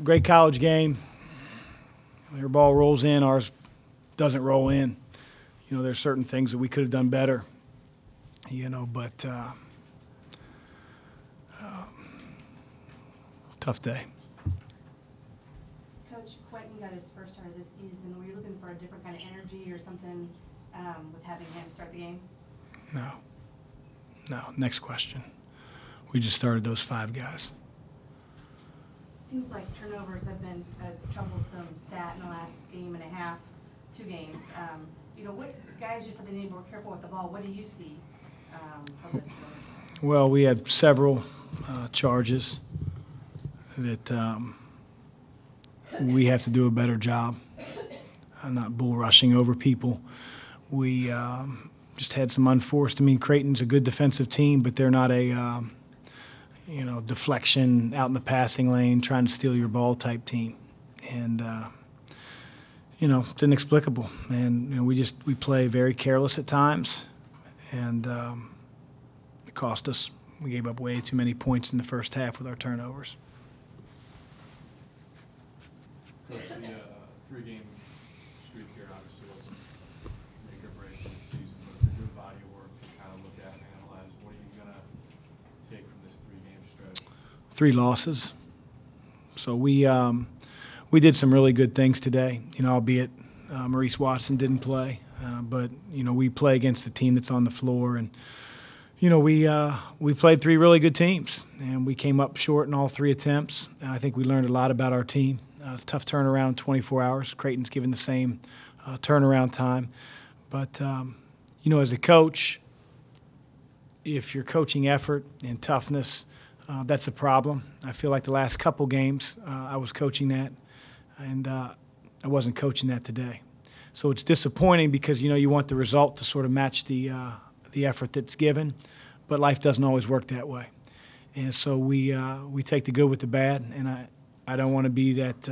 Great college game. Their ball rolls in, ours doesn't roll in. There's certain things that we could have done better, but tough day. Coach, Creighton got his first start of this season. Were you looking for a different kind of energy or something with having him start the game? No. Next question. We just started those 5 guys. Seems like turnovers have been a troublesome stat in the last game and a half, 2 games. What guys just have to be more careful with the ball. What do you see from this turnovers? Well, we had several charges that we have to do a better job. Not bull rushing over people. We just had some unforced. Creighton's a good defensive team, but they're not a deflection out in the passing lane, trying to steal your ball type team. And it's inexplicable. And we play very careless at times, and it cost us. We gave up way too many points in the first half with our turnovers. Coach, the 3-game streak here obviously wasn't make or break this season, but it's a good body of work to kind of look at and analyze. What are you going to take from this 3-game stretch? 3 losses. So we did some really good things today, albeit Maurice Watson didn't play. But we play against a team that's on the floor, and we played 3 really good teams, and we came up short in all 3 attempts. And I think we learned a lot about our team. It's a tough turnaround in 24 hours. Creighton's given the same turnaround time. But, as a coach, if your coaching effort and toughness, that's a problem. I feel like the last couple games I was coaching that, and I wasn't coaching that today. So it's disappointing because, you want the result to sort of match the effort that's given, but life doesn't always work that way. And so we take the good with the bad, and I don't want to be that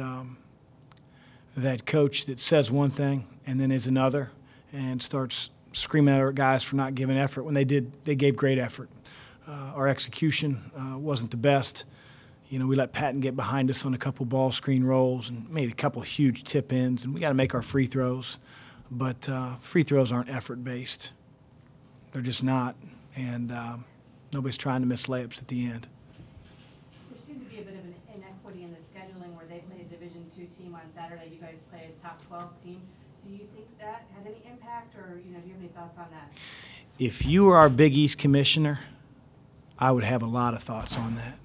coach that says one thing and then is another and starts screaming at our guys for not giving effort when they gave great effort. Our execution wasn't the best. We let Patton get behind us on a couple ball screen rolls and made a couple huge tip-ins, and we got to make our free throws. But free throws aren't effort-based. They're just not, and nobody's trying to miss layups at the end. There seems to be a bit of an inequity in the scheduling where they play a Division II team on Saturday. You guys play a top 12 team. Do you think that had any impact, or do you have any thoughts on that? If you were our Big East commissioner, I would have a lot of thoughts on that.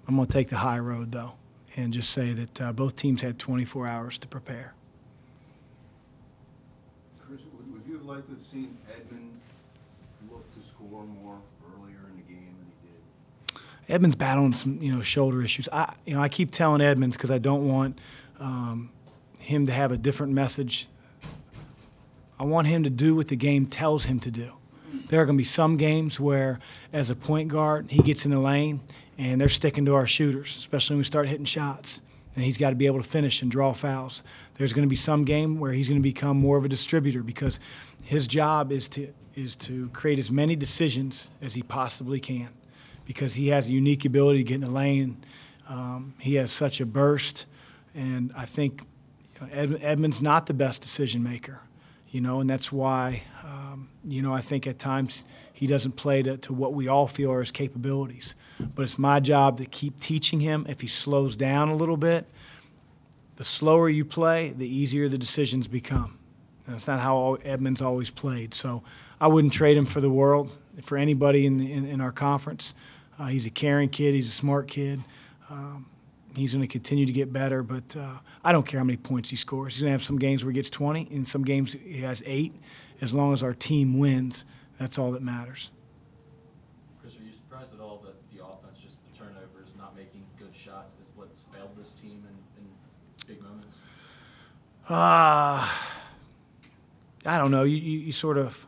I'm going to take the high road, though, and just say that both teams had 24 hours to prepare. Chris, would you have liked to have seen Edmond look to score more earlier in the game than he did? Edmond's battling some, shoulder issues. I keep telling Edmond because I don't want him to have a different message. I want him to do what the game tells him to do. There are going to be some games where, as a point guard, he gets in the lane and they're sticking to our shooters, especially when we start hitting shots. And he's got to be able to finish and draw fouls. There's going to be some game where he's going to become more of a distributor because his job is to create as many decisions as he possibly can because he has a unique ability to get in the lane. He has such a burst, and I think Edmond's not the best decision maker. And that's why, I think at times he doesn't play to what we all feel are his capabilities. But it's my job to keep teaching him. If he slows down a little bit, the slower you play, the easier the decisions become. And that's not how Edmond's always played. So I wouldn't trade him for the world, for anybody in our conference. He's a caring kid. He's a smart kid. He's going to continue to get better, but I don't care how many points he scores. He's going to have some games where he gets 20, and some games he has 8. As long as our team wins, that's all that matters. Chris, are you surprised at all that the offense, just the turnovers, not making good shots, is what's failed this team in big moments? I don't know. You sort of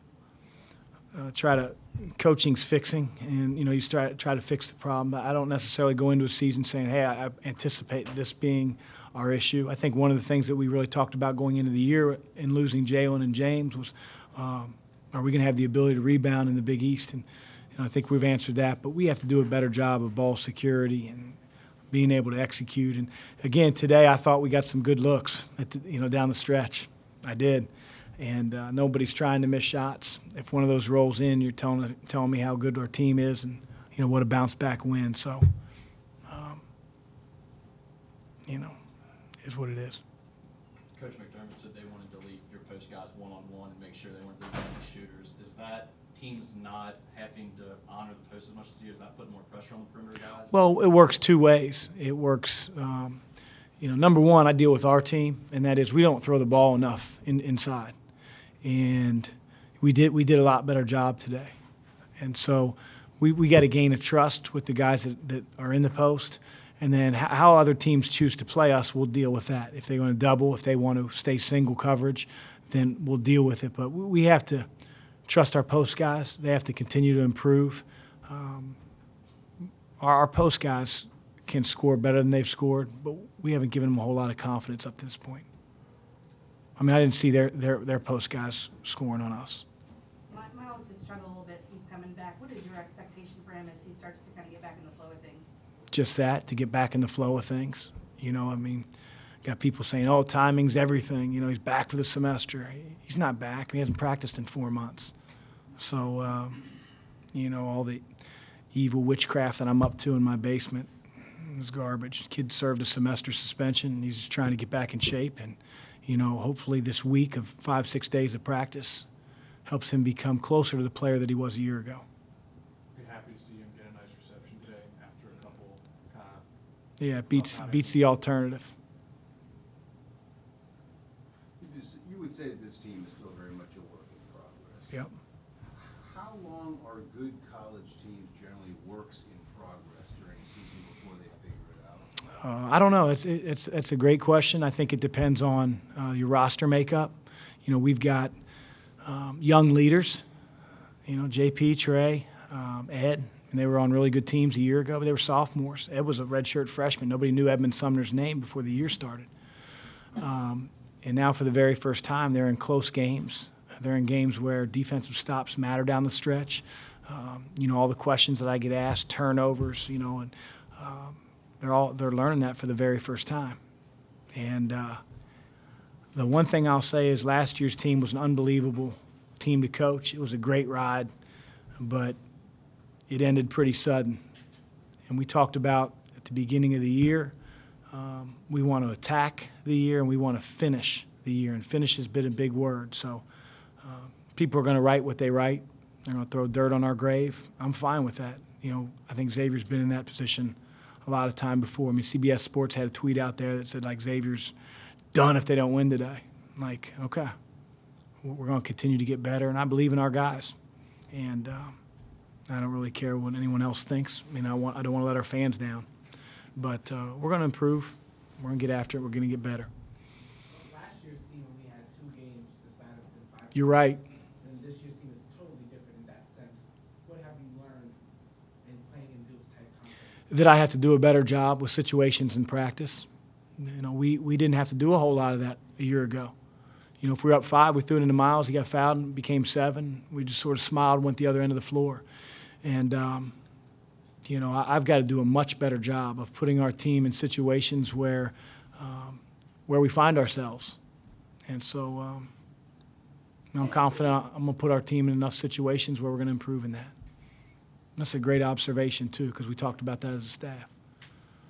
try to – coaching's fixing, and, you try to fix the problem. I don't necessarily go into a season saying, hey, I anticipate this being our issue. I think one of the things that we really talked about going into the year in losing Jalen and James was are we going to have the ability to rebound in the Big East? And I think we've answered that, but we have to do a better job of ball security and being able to execute. And again, today I thought we got some good looks down the stretch. I did. And nobody's trying to miss shots. If one of those rolls in, you're telling me how good our team is and, what a bounce back win. So, is what it is. Coach McDermott said they wanted to leave your post guys one-on-one and make sure they weren't leaving any shooters. Is that teams not having to honor the post as much as you? Is that putting more pressure on the perimeter guys? Well, it works two ways. It works, number one, I deal with our team, and that is we don't throw the ball enough inside. And we did a lot better job today. And so we got to gain a trust with the guys that are in the post. And then how other teams choose to play us, we'll deal with that. If they want to double, if they want to stay single coverage, then we'll deal with it. But we have to trust our post guys. They have to continue to improve. Our post guys can score better than they've scored, but we haven't given them a whole lot of confidence up to this point. I mean, I didn't see their post guys scoring on us. Miles has struggled a little bit since coming back. What is your expectation for him as he starts to kind of get back in the flow of things? Just that, to get back in the flow of things. Got people saying, oh, timing's everything. He's back for the semester. He's not back. He hasn't practiced in 4 months. So, all the evil witchcraft that I'm up to in my basement is garbage. Kid served a semester suspension, and he's just trying to get back in shape. And, hopefully this week of 5-6 days of practice helps him become closer to the player that he was a year ago. Be happy to see him get a nice reception today after a couple kind of. Yeah, it beats the alternative. You would say that this team is still very much a work in progress. Yep. How long are good college teams generally works in progress during the season before they figure it out? I don't know. It's a great question. I think it depends on your roster makeup. We've got young leaders. JP, Trey, Ed, and they were on really good teams a year ago, but they were sophomores. Ed was a redshirt freshman. Nobody knew Edmund Sumner's name before the year started. And now for the very first time, they're in close games. They're in games where defensive stops matter down the stretch. All the questions that I get asked, turnovers, and they're learning that for the very first time. And the one thing I'll say is last year's team was an unbelievable team to coach. It was a great ride, but it ended pretty sudden. And we talked about at the beginning of the year, we want to attack the year and we want to finish the year. And finish has been a big word. So people are going to write what they write. They're going to throw dirt on our grave. I'm fine with that. I think Xavier's been in that position a lot of time before. I mean, CBS Sports had a tweet out there that said, Xavier's done if they don't win today. Okay, we're going to continue to get better, and I believe in our guys. And I don't really care what anyone else thinks. I don't want to let our fans down. But we're going to improve. We're going to get after it. We're going to get better. Last year's team only had 2 games decided within 5 You're right. And this year's team is totally different in that sense. What have you learned in playing in those type contests? That I have to do a better job with situations in practice. We didn't have to do a whole lot of that a year ago. If we were up 5, we threw it into Miles. He got fouled and became 7. We just sort of smiled and went the other end of the floor. And, I've got to do a much better job of putting our team in situations where we find ourselves. And so I'm confident I'm going to put our team in enough situations where we're going to improve in that. That's a great observation, too, because we talked about that as a staff.